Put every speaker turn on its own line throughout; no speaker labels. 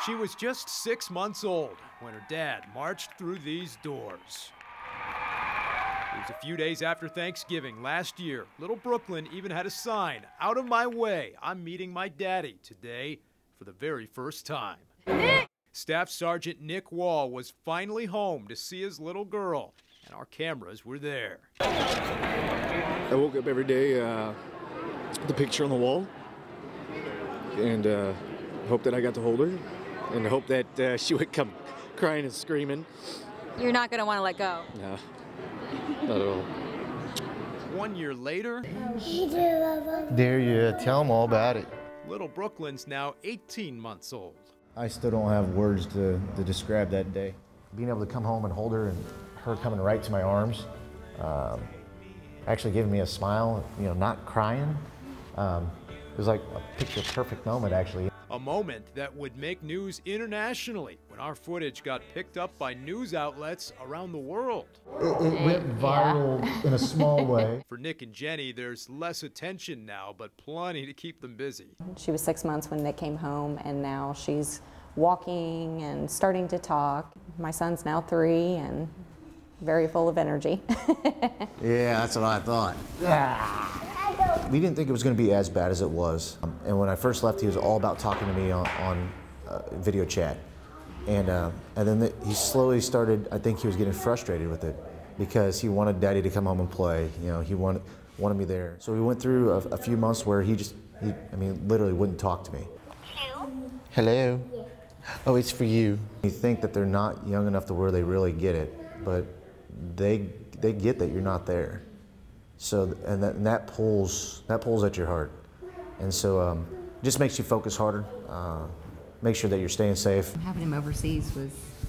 She was just 6 months old when her dad marched through these doors. It was a few days after Thanksgiving last year. Little Brooklyn even had a sign, "Out of my way, I'm meeting my daddy today for the very first time." Staff Sergeant Nick Wall was finally home to see his little girl, and our cameras were there.
I woke up every day, the picture on the wall, and hope that I got to hold her, and hope that she would come crying and screaming.
You're not going to want to let go?
No, not at all.
1 year later,
Dare you tell them all about it.
little Brooklyn's now 18 months old.
I still don't have words to describe that day. Being able to come home and hold her, and her coming right to my arms, actually giving me a smile, not crying. It was like a picture-perfect moment, actually.
A moment that would make news internationally when our footage got picked up by news outlets around the world.
It went viral in a small way.
For Nick and Jenny, there's less attention now, but plenty to keep them busy.
She was 6 months when Nick came home, and now she's walking and starting to talk. My son's now 3 and very full of energy.
Yeah, that's what I thought. We didn't think it was going to be as bad as it was. And when I first left, he was all about talking to me on video chat. And then he slowly started, I think he was getting frustrated with it because he wanted Daddy to come home and play. He wanted me there. So we went through a few months where he literally wouldn't talk to me.
Hello?
Hello? Yeah. Oh, it's for you. You think that they're not young enough to where they really get it, but they get that you're not there. So, and that pulls at your heart. And so just makes you focus harder, make sure that you're staying safe.
Having him overseas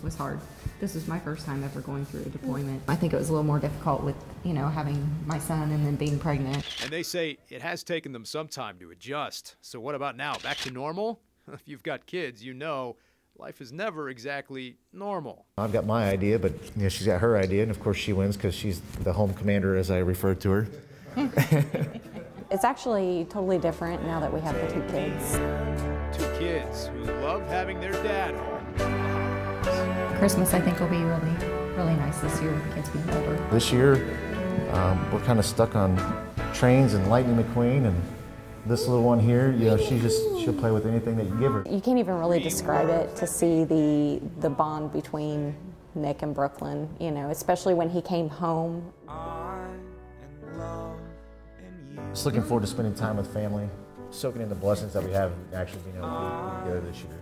was hard. This was my first time ever going through a deployment. I think it was a little more difficult with, having my son and then being pregnant.
And they say it has taken them some time to adjust. So what about now? Back to normal? If you've got kids, life is never exactly normal.
I've got my idea, but she's got her idea, and of course she wins because she's the home commander, as I referred to her.
It's actually totally different now that we have the 2 kids.
2 kids who love having their dad home.
Christmas, I think, will be really, really nice this year with the kids being older.
This year, we're kind of stuck on trains and Lightning McQueen, and this little one here, she'll play with anything that you give her.
You can't even really describe it to see the bond between Nick and Brooklyn, especially when he came home.
Just looking forward to spending time with family, soaking in the blessings that we have and actually being able to be together this year.